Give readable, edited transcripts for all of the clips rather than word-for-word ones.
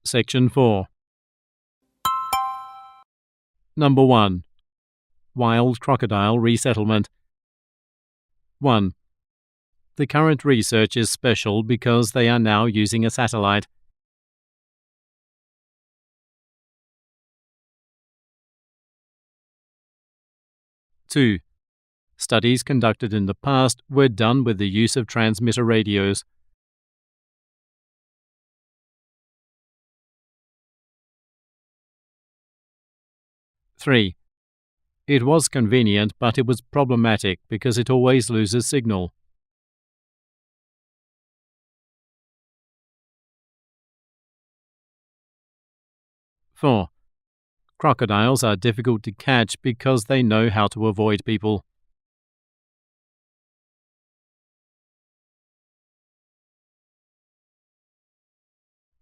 Section 4. Number 1. Wild crocodile resettlement. 1. The current research is special because they are now using a satellite. 2. Studies conducted in the past were done with the use of transmitter radios. 3. It was convenient, but it was problematic because it always loses signal. 4. Crocodiles are difficult to catch because they know how to avoid people.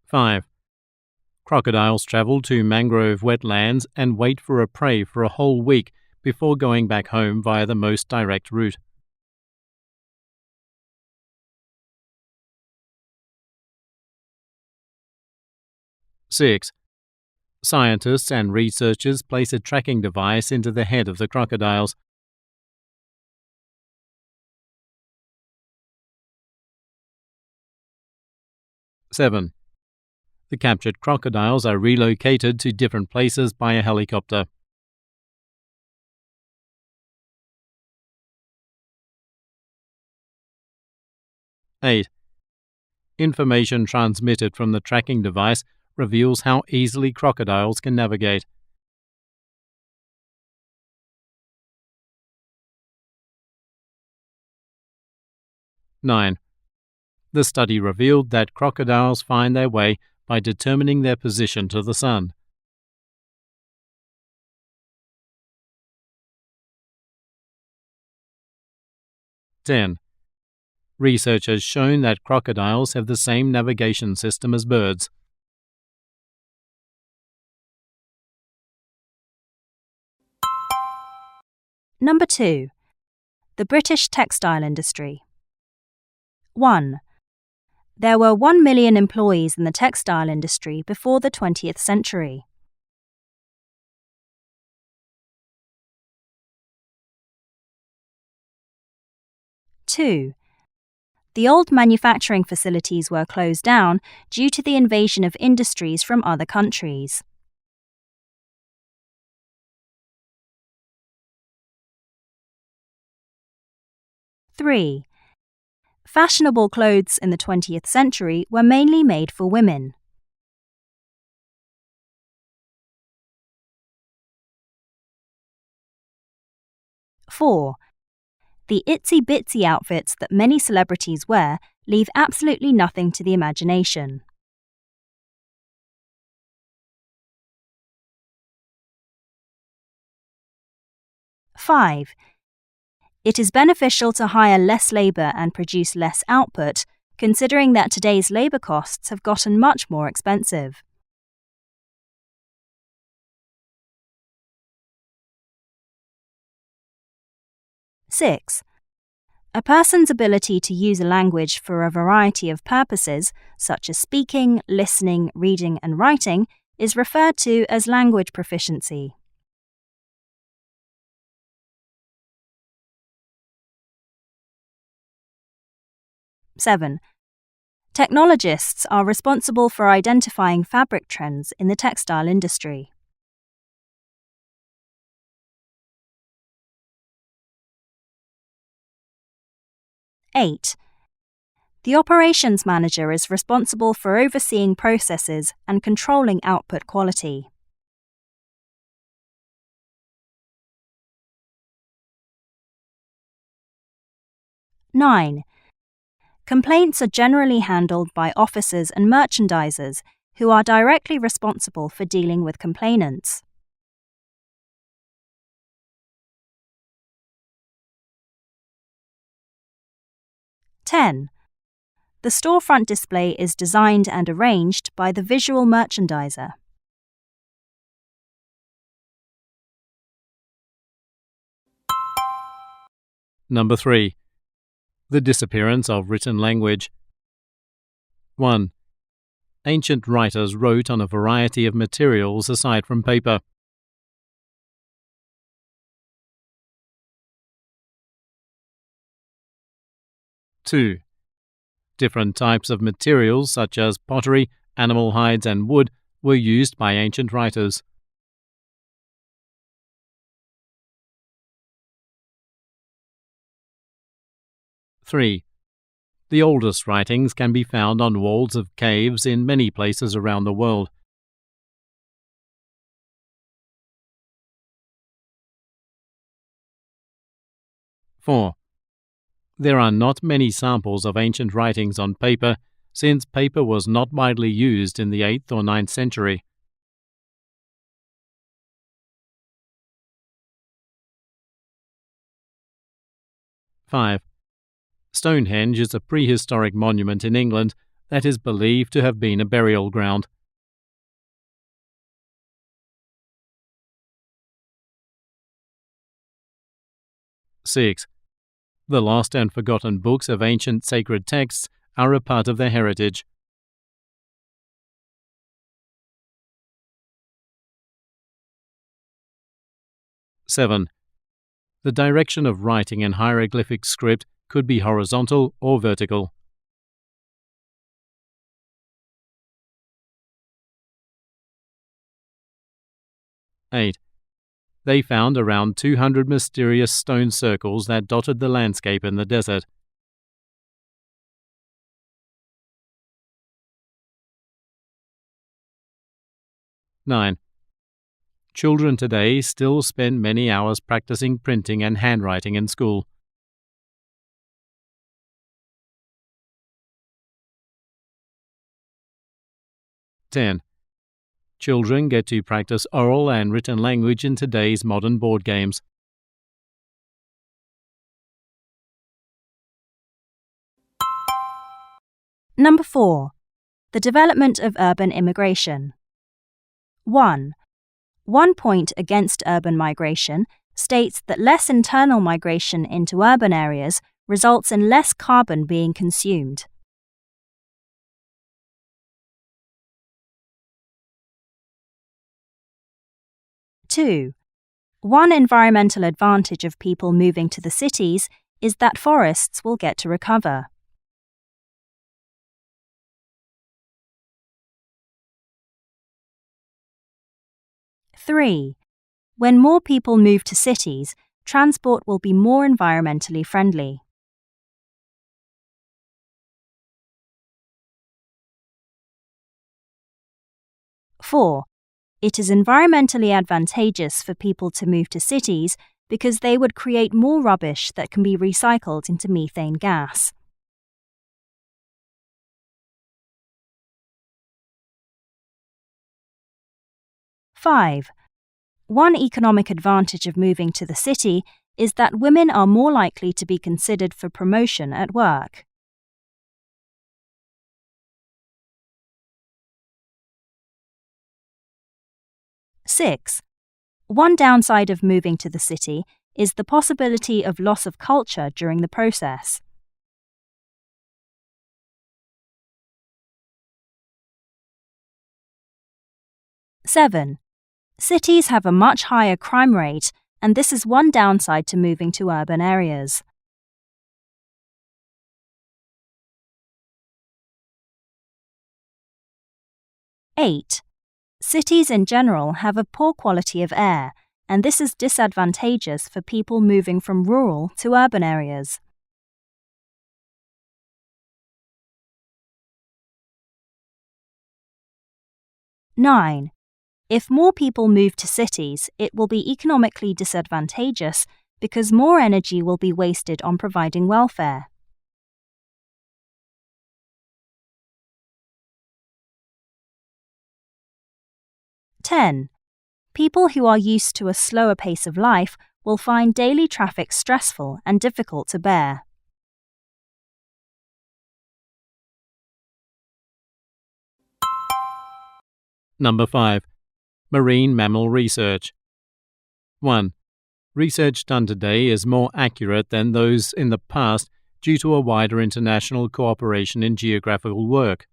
5. Crocodiles travel to mangrove wetlands and wait for a prey for a whole week before going back home via the most direct route. 6. Scientists and researchers place a tracking device into the head of the crocodiles. 7. The captured crocodiles are relocated to different places by a helicopter. 8. Information transmitted from the tracking device reveals how easily crocodiles can navigate. 9. The study revealed that crocodiles find their way by determining their position to the sun. 10. Research has shown that crocodiles have the same navigation system as birds. Number 2. The British textile industry. 1. There were 1 million employees in the textile industry before the 20th century. 2. The old manufacturing facilities were closed down due to the invasion of industries from other countries. 3. Fashionable clothes in the 20th century were mainly made for women. 4. The itsy-bitsy outfits that many celebrities wear leave absolutely nothing to the imagination. 5. It is beneficial to hire less labour and produce less output, considering that today's labour costs have gotten much more expensive. 6. A person's ability to use a language for a variety of purposes, such as speaking, listening, reading, and writing, is referred to as language proficiency. 7. Technologists are responsible for identifying fabric trends in the textile industry. 8. The operations manager is responsible for overseeing processes and controlling output quality. 9. Complaints are generally handled by officers and merchandisers who are directly responsible for dealing with complainants. 10. The storefront display is designed and arranged by the visual merchandiser. Number 3. The disappearance of written language. 1. Ancient writers wrote on a variety of materials aside from paper. Two, different types of materials such as pottery, animal hides, and wood were used by ancient writers. Three, the oldest writings can be found on walls of caves in many places around the world. Four, there are not many samples of ancient writings on paper, since paper was not widely used in the 8th or 9th century. Five, Stonehenge is a prehistoric monument in England that is believed to have been a burial ground. Six, the lost and forgotten books of ancient sacred texts are a part of their heritage. Seven, the direction of writing in hieroglyphic script could be horizontal or vertical. Eight, they found around 200 mysterious stone circles that dotted the landscape in the desert. Nine, children today still spend many hours practicing printing and handwriting in school. 10. Children get to practice oral and written language in today's modern board games. Number 4. The development of urban immigration. 1. One point against urban migration states that less internal migration into urban areas results in less carbon being consumed. Two, one environmental advantage of people moving to the cities is that forests will get to recover. Three, when more people move to cities, transport will be more environmentally friendly. Four, it is environmentally advantageous for people to move to cities because they would create more rubbish that can be recycled into methane gas. Five, one economic advantage of moving to the city is that women are more likely to be considered for promotion at work. Six, one downside of moving to the city is the possibility of loss of culture during the process. Seven, cities have a much higher crime rate, and this is one downside to moving to urban areas. Eight, cities in general have a poor quality of air, and this is disadvantageous for people moving from rural to urban areas. Nine, if more people move to cities, it will be economically disadvantageous because more energy will be wasted on providing welfare. 10. People who are used to a slower pace of life will find daily traffic stressful and difficult to bear. Number 5. Marine mammal research. 1. Research done today is more accurate than those in the past due to a wider international cooperation in geographical work.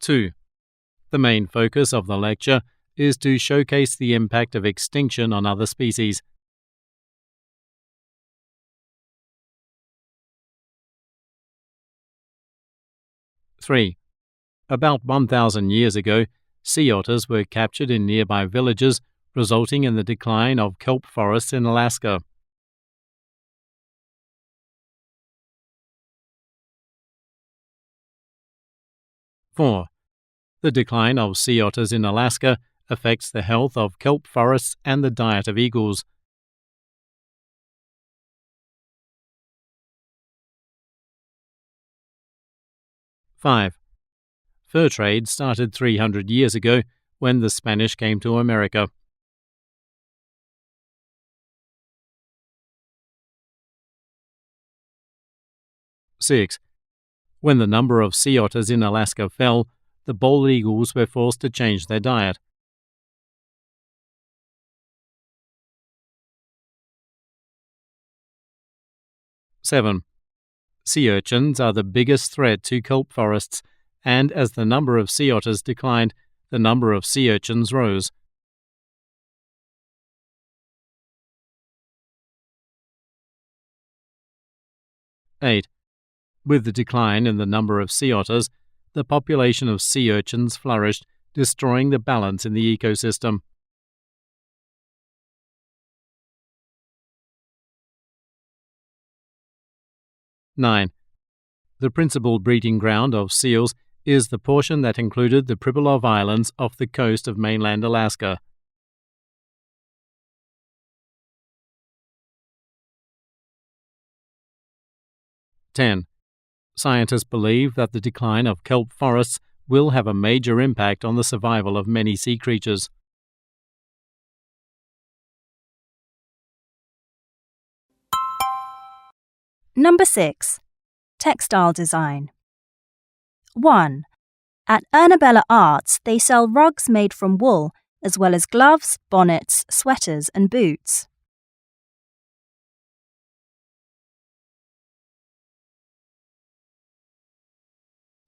2. The main focus of the lecture is to showcase the impact of extinction on other species. Three. About 1,000 years ago, sea otters were captured in nearby villages, resulting in the decline of kelp forests in Alaska. 4. The decline of sea otters in Alaska affects the health of kelp forests and the diet of eagles. 5. Fur trade started 300 years ago when the Spanish came to America. 6. When the number of sea otters in Alaska fell, the bald eagles were forced to change their diet. 7. Sea urchins are the biggest threat to kelp forests, and as the number of sea otters declined, the number of sea urchins rose. 8. With the decline in the number of sea otters, the population of sea urchins flourished, destroying the balance in the ecosystem. 9. The principal breeding ground of seals is the portion that included the Pribilov Islands off the coast of mainland Alaska. 10. Scientists believe that the decline of kelp forests will have a major impact on the survival of many sea creatures. Number 6. Textile design. 1. At Ernabella Arts, they sell rugs made from wool, as well as gloves, bonnets, sweaters, and boots.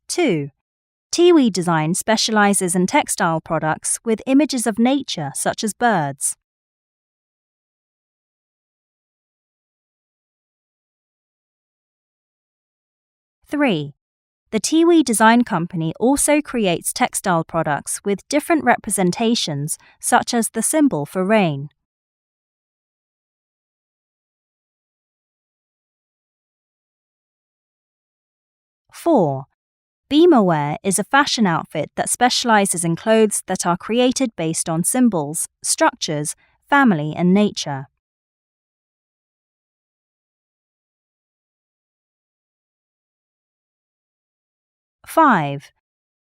2. Tiwi Design specializes in textile products with images of nature, such as birds. 3. The Tiwi Design Company also creates textile products with different representations, such as the symbol for rain. 4. Beamerwear is a fashion outfit that specializes in clothes that are created based on symbols, structures, family, and nature. 5.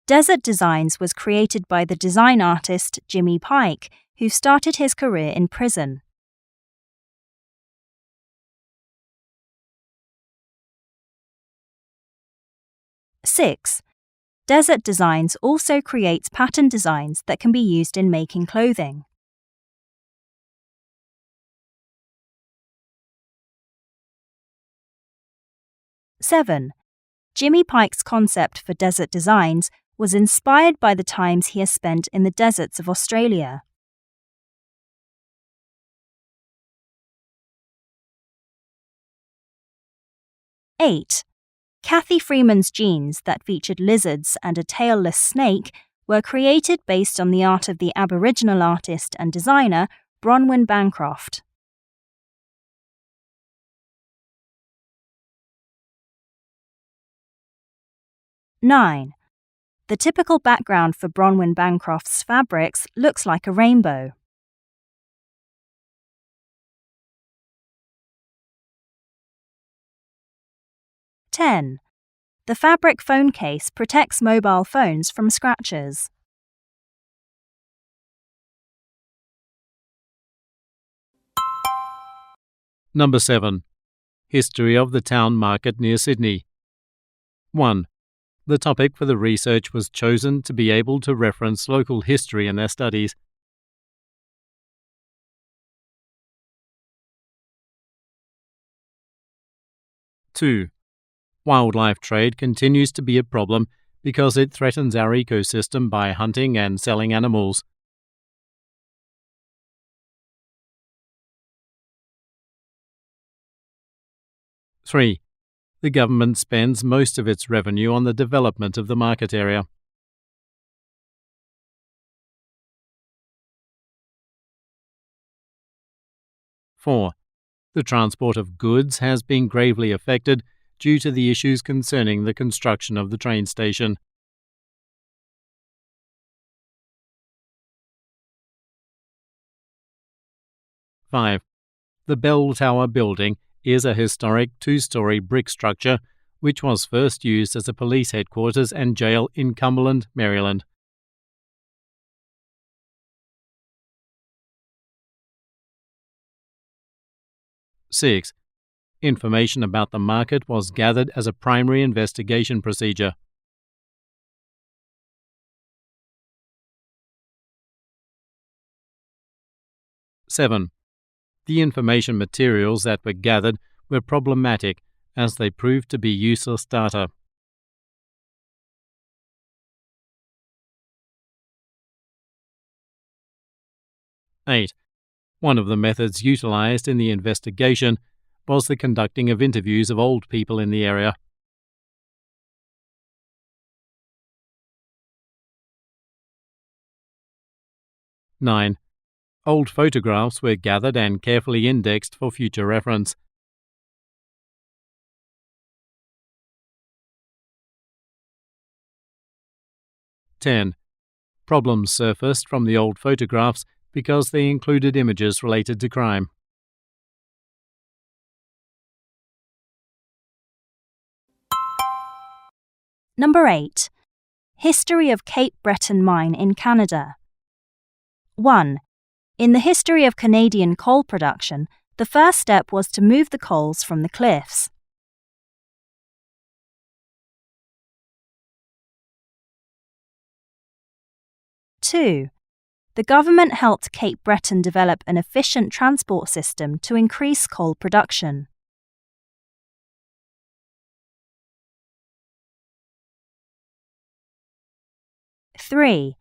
Desert Designs was created by the design artist Jimmy Pike, who started his career in prison. 6. Desert Designs also creates pattern designs that can be used in making clothing. 7. Jimmy Pike's concept for desert designs was inspired by the times he has spent in the deserts of Australia. 8. Kathy Freeman's jeans that featured lizards and a tailless snake were created based on the art of the Aboriginal artist and designer Bronwyn Bancroft. 9. The typical background for Bronwyn Bancroft's fabrics looks like a rainbow. 10. The fabric phone case protects mobile phones from scratches. Number 7. History of the town market near Sydney. 1. The topic for the research was chosen to be able to reference local history in their studies. 2. Wildlife trade continues to be a problem because it threatens our ecosystem by hunting and selling animals. Three, the government spends most of its revenue on the development of the market area. Four, the transport of goods has been gravely affected due to the issues concerning the construction of the train station. Five, the bell tower building is a historic two-story brick structure which was first used as a police headquarters and jail in Cumberland, Maryland. Six, information about the market was gathered as a primary investigation procedure. Seven, the information materials that were gathered were problematic as they proved to be useless data. Eight, one of the methods utilized in the investigation was the conducting of interviews of old people in the area. Nine, old photographs were gathered and carefully indexed for future reference. 10. Problems surfaced from the old photographs because they included images related to crime. Number 8. History of Cape Breton Mine in Canada. 1. In the history of Canadian coal production, the first step was to move the coals from the cliffs. 2. The government helped Cape Breton develop an efficient transport system to increase coal production. 3.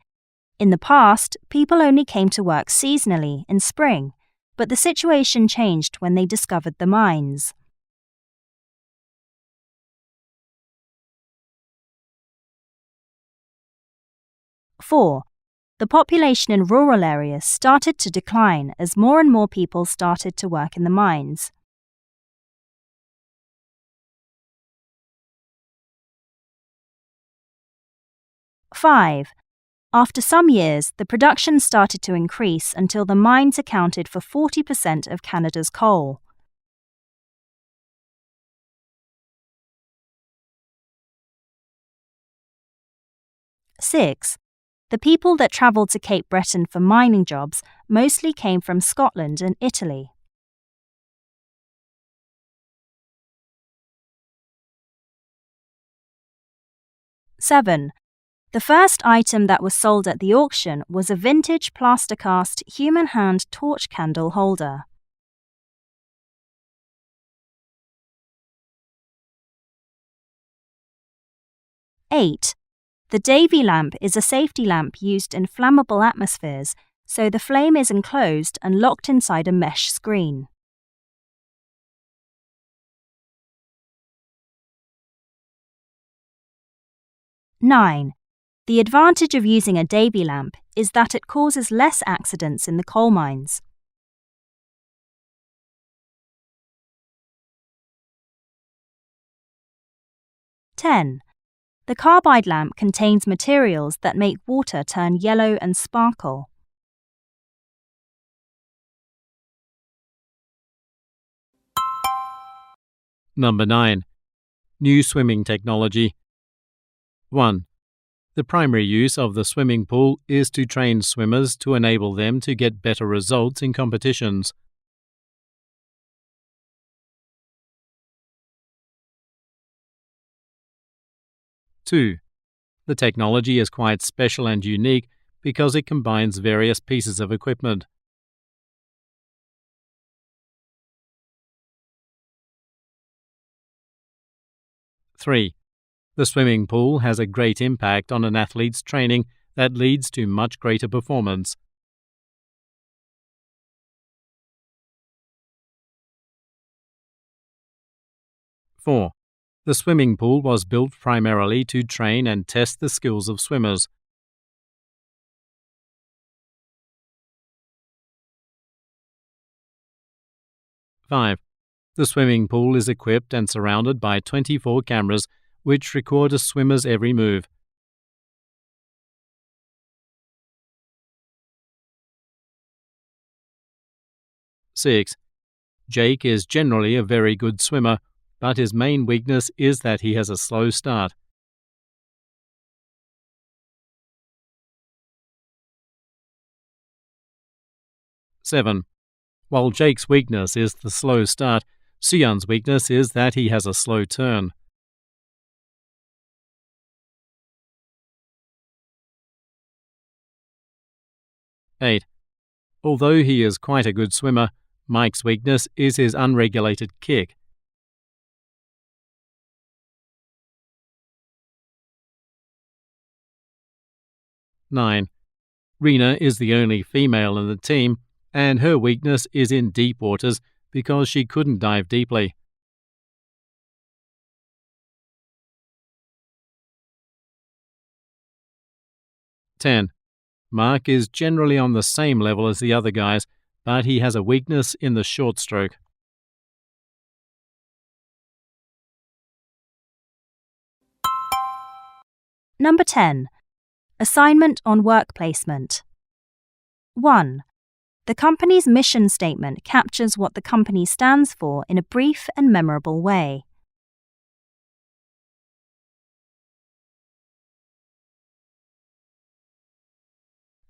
In the past, people only came to work seasonally in spring, but the situation changed when they discovered the mines. 4. The population in rural areas started to decline as more and more people started to work in the mines. 5. After some years, the production started to increase until the mines accounted for 40% of Canada's coal. Six. The people that travelled to Cape Breton for mining jobs mostly came from Scotland and Italy. 7. The first item that was sold at the auction was a vintage plaster-cast human hand torch candle holder. 8. The Davy lamp is a safety lamp used in flammable atmospheres, so the flame is enclosed and locked inside a mesh screen. 9. The advantage of using a Davy lamp is that it causes less accidents in the coal mines. 10. The carbide lamp contains materials that make water turn yellow and sparkle. Number 9. New swimming technology. 1. The primary use of the swimming pool is to train swimmers to enable them to get better results in competitions. 2. The technology is quite special and unique because it combines various pieces of equipment. 3. The swimming pool has a great impact on an athlete's training that leads to much greater performance. Four. The swimming pool was built primarily to train and test the skills of swimmers. Five. The swimming pool is equipped and surrounded by 24 cameras which record a swimmer's every move. Six. Jake is generally a very good swimmer, but his main weakness is that he has a slow start. Seven. While Jake's weakness is the slow start, Sion's weakness is that he has a slow turn. 8. Although he is quite a good swimmer, Mike's weakness is his unregulated kick. 9. Rena is the only female in the team, and her weakness is in deep waters because she couldn't dive deeply. 10. Mark is generally on the same level as the other guys, but he has a weakness in the short stroke. Number 10. Assignment on work placement. 1. The company's mission statement captures what the company stands for in a brief and memorable way.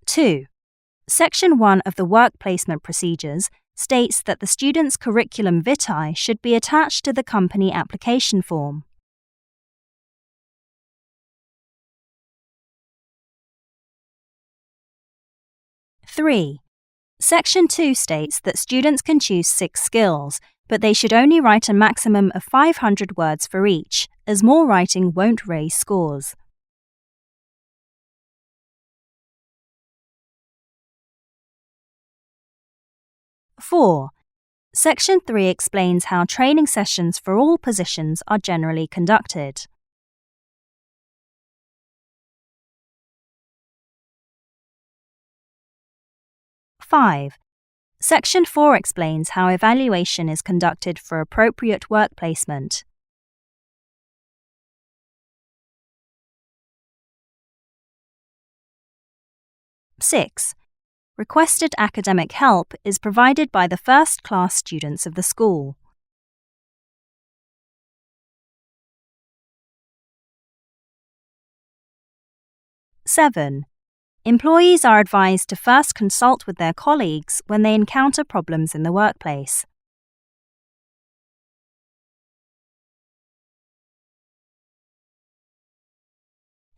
2. Section 1 of the Work Placement Procedures states that the student's curriculum vitae should be attached to the company application form. 3. Section 2 states that students can choose 6 skills, but they should only write a maximum of 500 words for each, as more writing won't raise scores. 4. Section 3 explains how training sessions for all positions are generally conducted. 5. Section 4 explains how evaluation is conducted for appropriate work placement. 6. Requested academic help is provided by the first-class students of the school. 7. Employees are advised to first consult with their colleagues when they encounter problems in the workplace.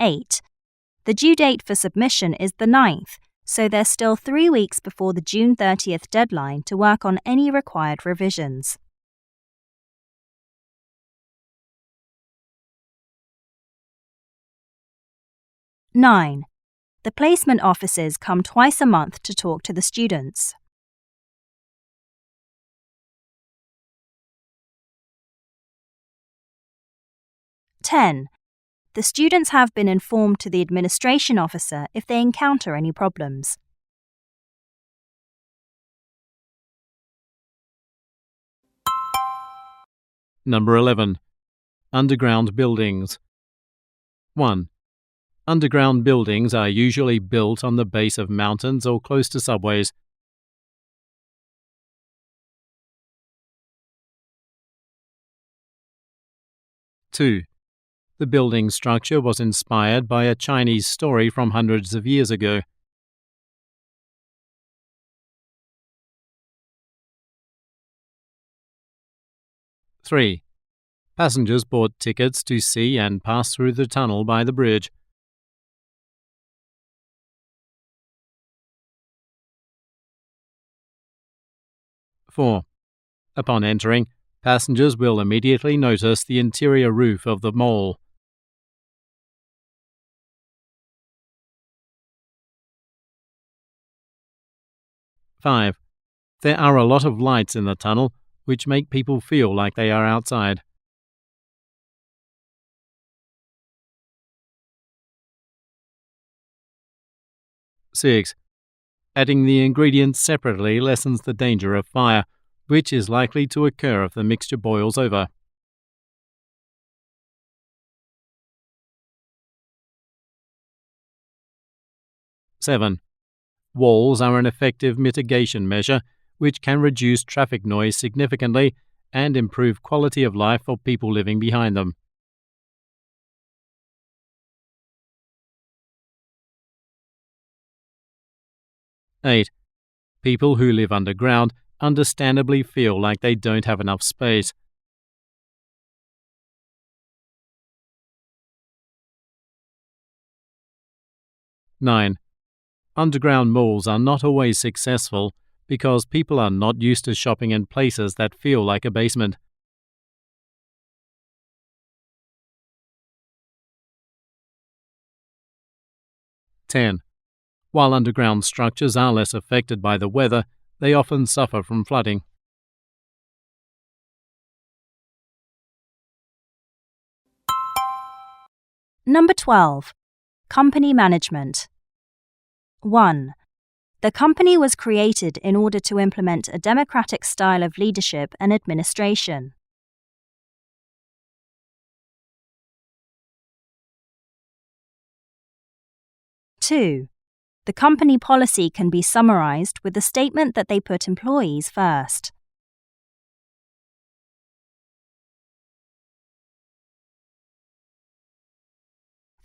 8. The due date for submission is the 9th, so there's still 3 weeks before the June 30th deadline to work on any required revisions. (9) The placement officers come twice a month to talk to the students. 10. The students have been informed to the administration officer if they encounter any problems. Number 11. Underground buildings. 1. Underground buildings are usually built on the base of mountains or close to subways. 2. The building structure was inspired by a Chinese story from hundreds of years ago. 3. Passengers bought tickets to see and pass through the tunnel by the bridge. 4. Upon entering, passengers will immediately notice the interior roof of the mall. 5. There are a lot of lights in the tunnel, which make people feel like they are outside. 6. Adding the ingredients separately lessens the danger of fire, which is likely to occur if the mixture boils over. 7. Walls are an effective mitigation measure which can reduce traffic noise significantly and improve quality of life for people living behind them. 8. People who live underground understandably feel like they don't have enough space. 9. Underground malls are not always successful because people are not used to shopping in places that feel like a basement. 10. While underground structures are less affected by the weather, they often suffer from flooding. Number 12. Company management. 1. The company was created in order to implement a democratic style of leadership and administration. 2. The company policy can be summarized with the statement that they put employees first.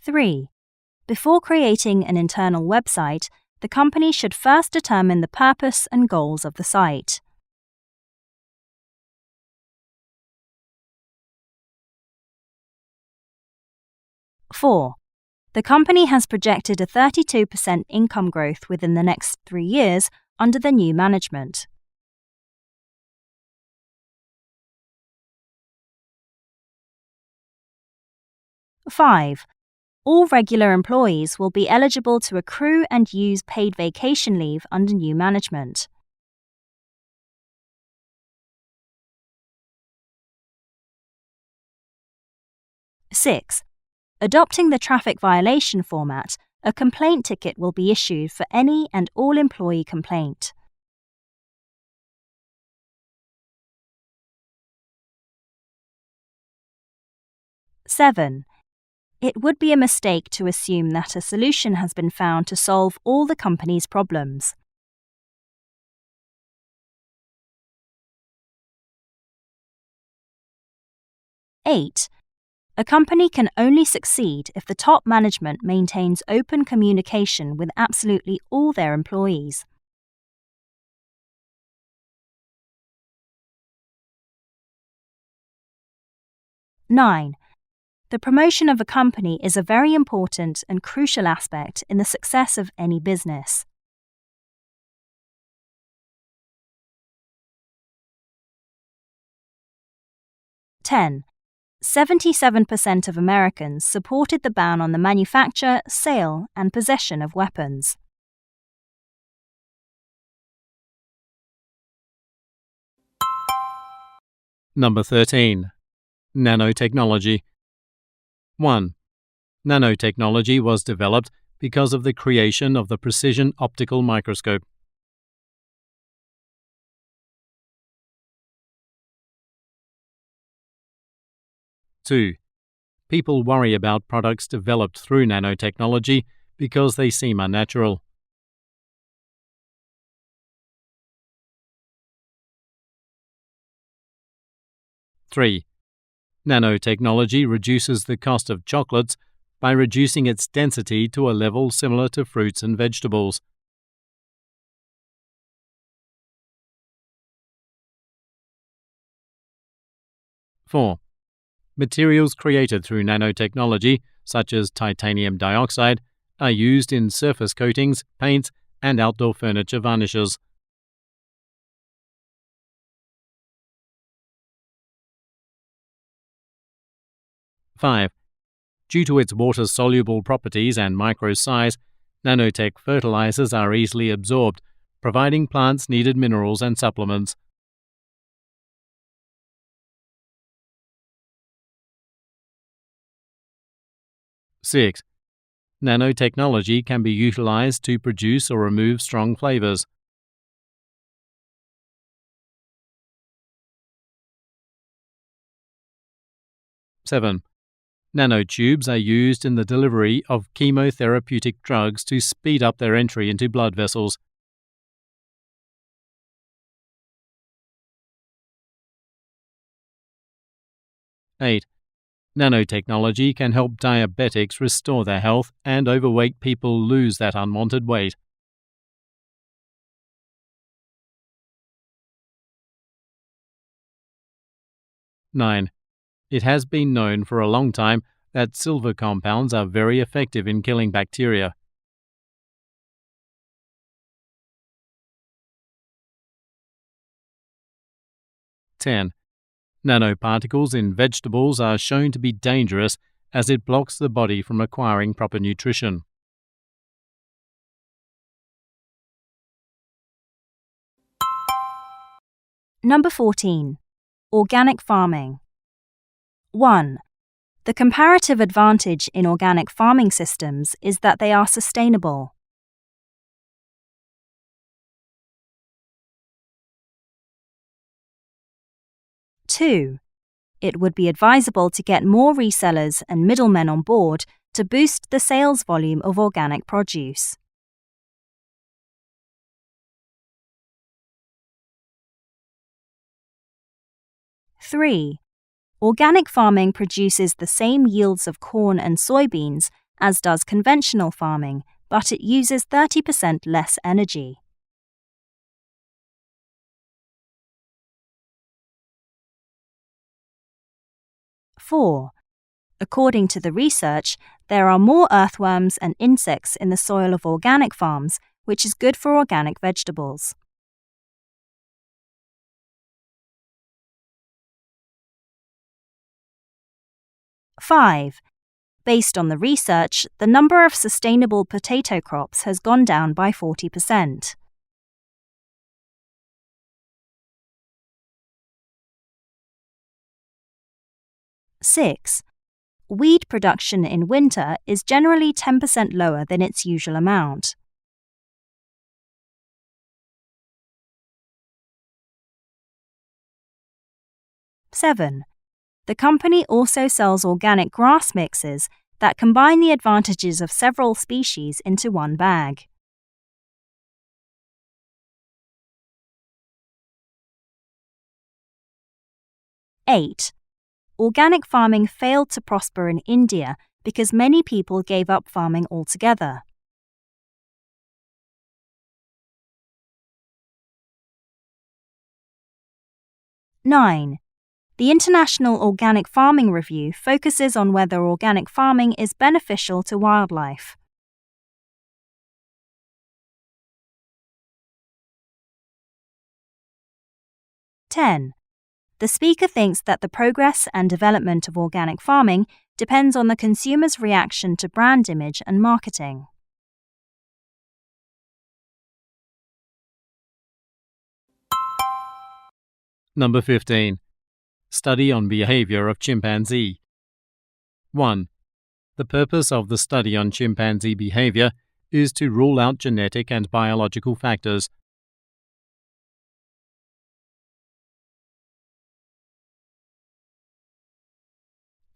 3. Before creating an internal website, the company should first determine the purpose and goals of the site. 4. The company has projected a 32% income growth within the next 3 years under the new management. 5. All regular employees will be eligible to accrue and use paid vacation leave under new management. Six. Adopting the traffic violation format, a complaint ticket will be issued for any and all employee complaint. Seven. It would be a mistake to assume that a solution has been found to solve all the company's problems. 8. A company can only succeed if the top management maintains open communication with absolutely all their employees. Nine. The promotion of a company is a very important and crucial aspect in the success of any business. 10. 77% of Americans supported the ban on the manufacture, sale, and possession of weapons. Number 13. Nanotechnology. 1. Nanotechnology was developed because of the creation of the precision optical microscope. 2. People worry about products developed through nanotechnology because they seem unnatural. 3. Nanotechnology reduces the cost of chocolates by reducing its density to a level similar to fruits and vegetables. 4. Materials created through nanotechnology, such as titanium dioxide, are used in surface coatings, paints, and outdoor furniture varnishes. 5. Due to its water-soluble properties and micro size, nanotech fertilizers are easily absorbed, providing plants needed minerals and supplements. Six, nanotechnology can be utilized to produce or remove strong flavors. Seven, nanotubes are used in the delivery of chemotherapeutic drugs to speed up their entry into blood vessels. Eight, nanotechnology can help diabetics restore their health and overweight people lose that unwanted weight. Nine, it has been known for a long time that silver compounds are very effective in killing bacteria. 10. Nanoparticles in vegetables are shown to be dangerous as it blocks the body from acquiring proper nutrition. Number 14. Organic farming. 1. The comparative advantage in organic farming systems is that they are sustainable. 2. It would be advisable to get more resellers and middlemen on board to boost the sales volume of organic produce. 3. Organic farming produces the same yields of corn and soybeans as does conventional farming, but it uses 30% less energy. 4. According to the research, there are more earthworms and insects in the soil of organic farms, which is good for organic vegetables. 5. Based on the research, the number of sustainable potato crops has gone down by 40%. Six, weed production in winter is generally 10% lower than its usual amount. 7. The company also sells organic grass mixes that combine the advantages of several species into one bag. 8. Organic farming failed to prosper in India because many people gave up farming altogether. 9. The International Organic Farming Review focuses on whether organic farming is beneficial to wildlife. 10. The speaker thinks that the progress and development of organic farming depends on the consumer's reaction to brand image and marketing. Number 15. Study on behavior of chimpanzee. 1. The purpose of the study on chimpanzee behavior is to rule out genetic and biological factors.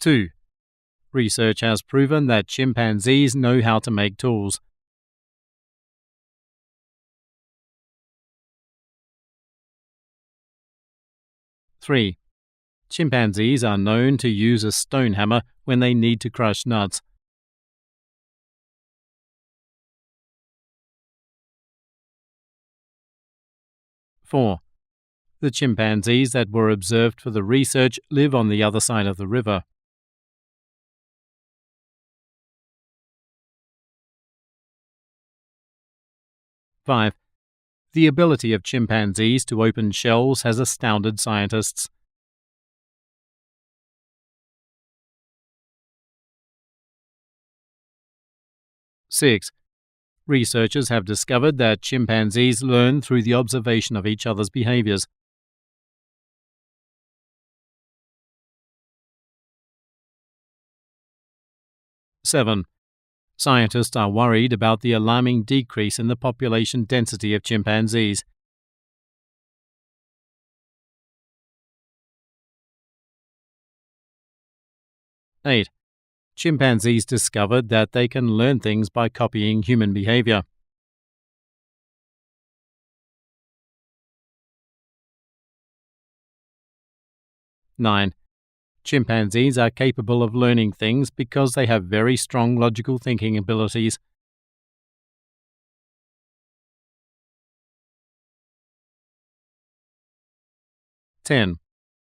2. Research has proven that chimpanzees know how to make tools. 3. Chimpanzees are known to use a stone hammer when they need to crush nuts. 4. The chimpanzees that were observed for the research live on the other side of the river. 5. The ability of chimpanzees to open shells has astounded scientists. 6. Researchers have discovered that chimpanzees learn through the observation of each other's behaviors. Seven. Scientists are worried about the alarming decrease in the population density of chimpanzees. Eight. Chimpanzees discovered that they can learn things by copying human behavior. Nine. Chimpanzees are capable of learning things because they have very strong logical thinking abilities. 10.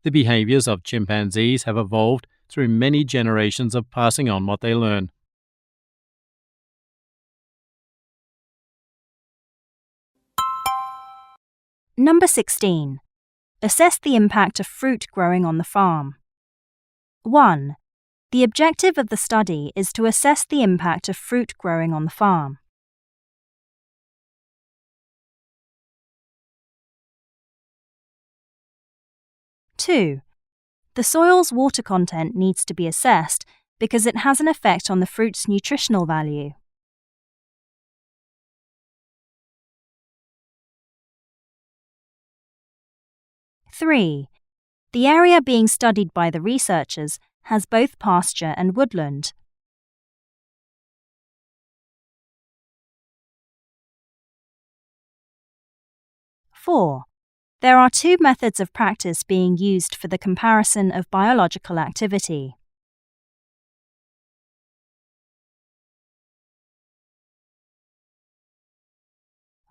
The behaviors of chimpanzees have evolved through many generations of passing on what they learn. Number 16. Assess the impact of fruit growing on the farm. 1. The objective of the study is to assess the impact of fruit growing on the farm. 2. The soil's water content needs to be assessed because it has an effect on the fruit's nutritional value. 3. The area being studied by the researchers has both pasture and woodland. 4. There are two methods of practice being used for the comparison of biological activity.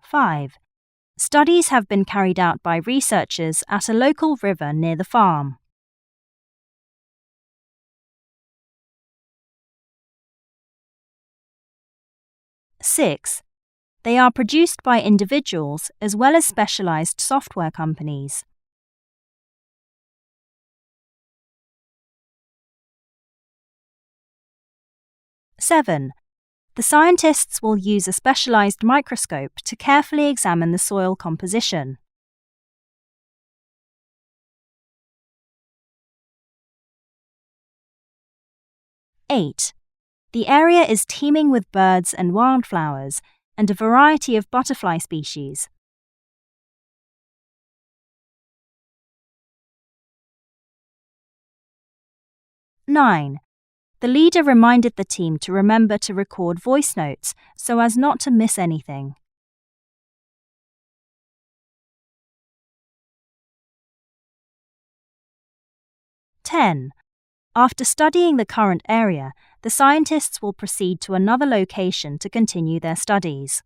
5. Studies have been carried out by researchers at a local river near the farm. 6. They are produced by individuals as well as specialized software companies. 7. The scientists will use a specialized microscope to carefully examine the soil composition. 8. The area is teeming with birds and wildflowers and a variety of butterfly species. 9. The leader reminded the team to remember to record voice notes so as not to miss anything. 10. After studying the current area, the scientists will proceed to another location to continue their studies.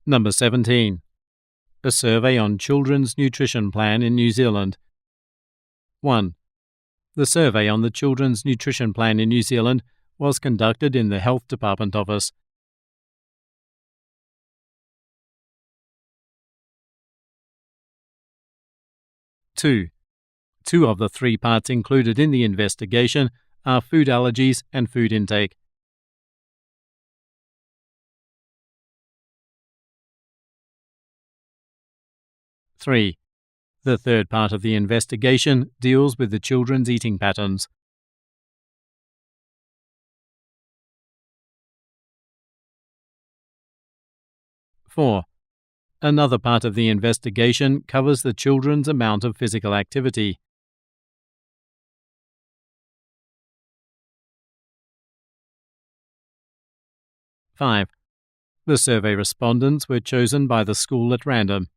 Number 17. A survey on children's nutrition plan in New Zealand. 1. The survey on the children's nutrition plan in New Zealand was conducted in the Health Department office. 2. Two of the 3 parts included in the investigation are food allergies and food intake. 3. The third part of the investigation deals with the children's eating patterns. 4. Another part of the investigation covers the children's amount of physical activity. 5. The survey respondents were chosen by the school at random.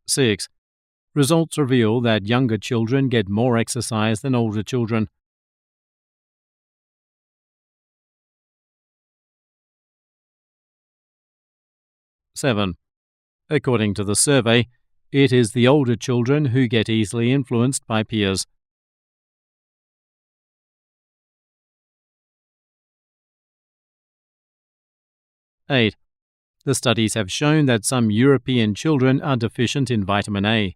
6. Results reveal that younger children get more exercise than older children. 7. According to the survey, it is the older children who get easily influenced by peers. 8. The studies have shown that some European children are deficient in vitamin A.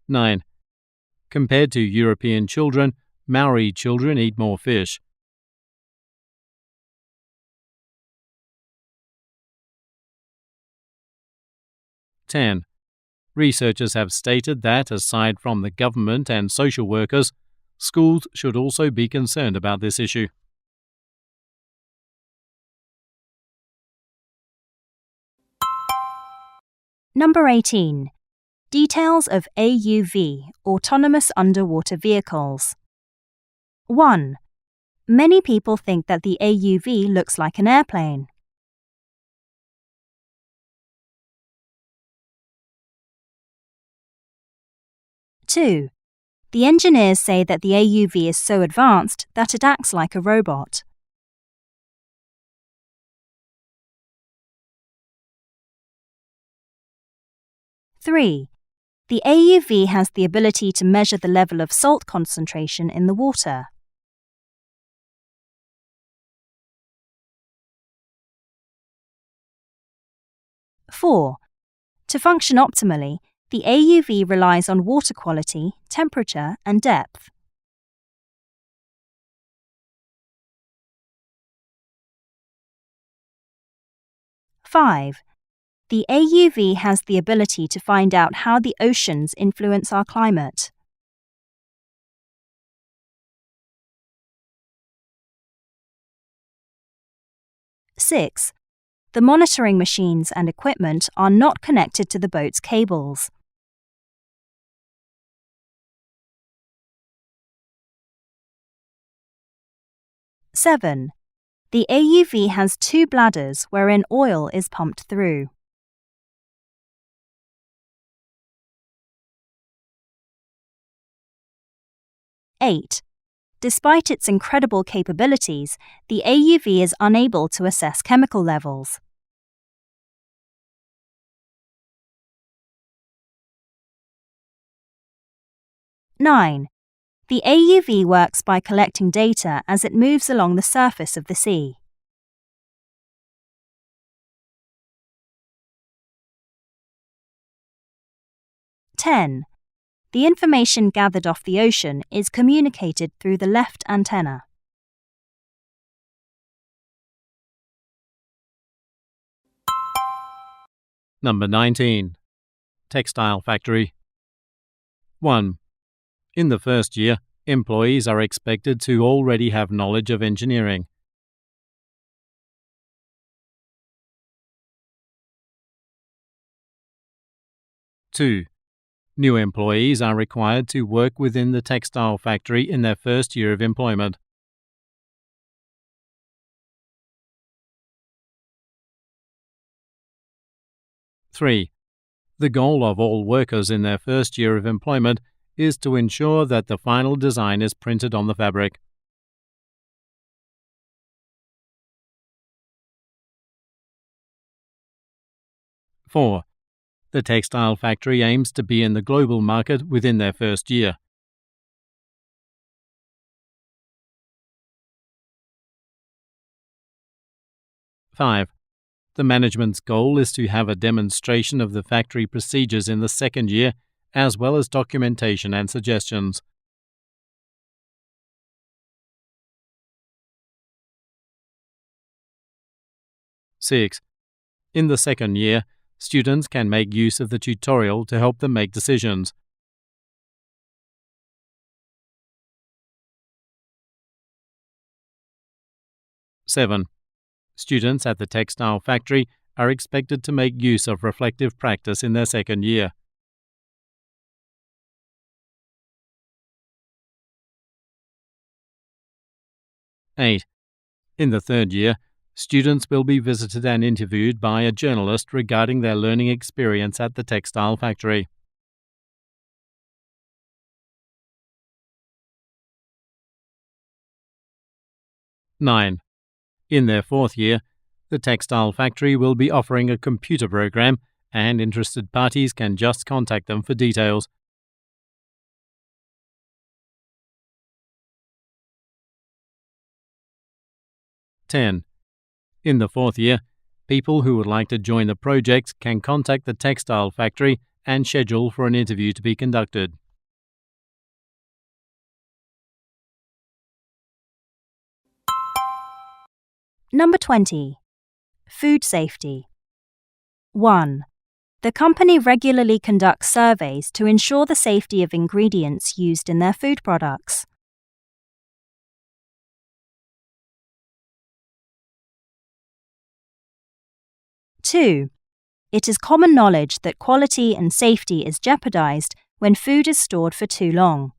Nine. Compared to European children, Maori children eat more fish. 10. Researchers have stated that, aside from the government and social workers, schools should also be concerned about this issue. Number 18. Details of AUV, autonomous underwater vehicles. 1. Many people think that the AUV looks like an airplane. 2. The engineers say that the AUV is so advanced that it acts like a robot. 3. The AUV has the ability to measure the level of salt concentration in the water. 4. To function optimally, the AUV relies on water quality, temperature, and depth. 5. The AUV has the ability to find out how the oceans influence our climate. 6. The monitoring machines and equipment are not connected to the boat's cables. 7. The AUV has 2 bladders wherein oil is pumped through. 8. Despite its incredible capabilities, the AUV is unable to assess chemical levels. 9. The AUV works by collecting data as it moves along the surface of the sea. 10. The information gathered off the ocean is communicated through the left antenna. Number 19. Textile factory. 1. In the first year, employees are expected to already have knowledge of engineering. 2. New employees are required to work within the textile factory in their first year of employment. 3. The goal of all workers in their first year of employment is to ensure that the final design is printed on the fabric. 4. The textile factory aims to be in the global market within their first year. 5. The management's goal is to have a demonstration of the factory procedures in the second year, as well as documentation and suggestions. 6. In the second year, students can make use of the tutorial to help them make decisions. 7. Students at the textile factory are expected to make use of reflective practice in their second year. 8. In the third year, students will be visited and interviewed by a journalist regarding their learning experience at the textile factory. 9. In their fourth year, the textile factory will be offering a computer program, and interested parties can just contact them for details. 10. In the fourth year, people who would like to join the project can contact the textile factory and schedule for an interview to be conducted. Number 20. Food safety. 1. The company regularly conducts surveys to ensure the safety of ingredients used in their food products. 2. It is common knowledge that quality and safety is jeopardized when food is stored for too long.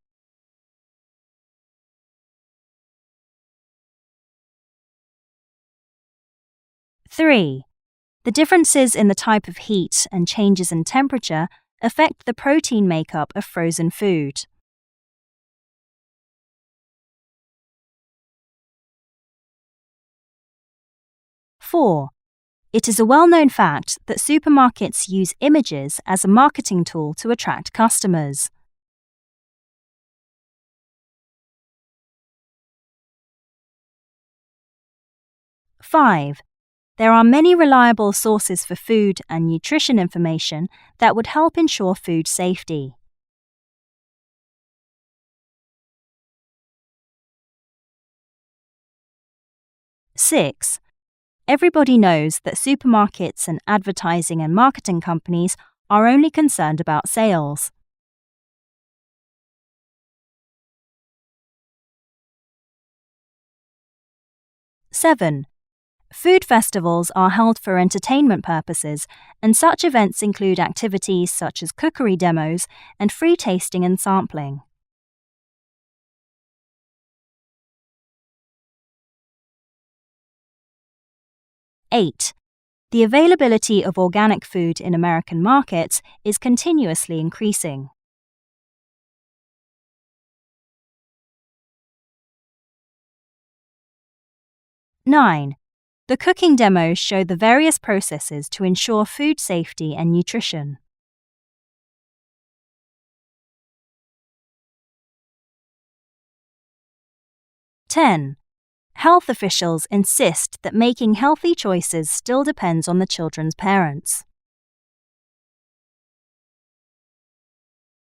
3. The differences in the type of heat and changes in temperature affect the protein makeup of frozen food. 4. It is a well-known fact that supermarkets use images as a marketing tool to attract customers. Five. There are many reliable sources for food and nutrition information that would help ensure food safety. Six. Everybody knows that supermarkets and advertising and marketing companies are only concerned about sales. 7. Food festivals are held for entertainment purposes, and such events include activities such as cookery demos and free tasting and sampling. 8. The availability of organic food in American markets is continuously increasing. 9. The cooking demos show the various processes to ensure food safety and nutrition. 10. Health officials insist that making healthy choices still depends on the children's parents.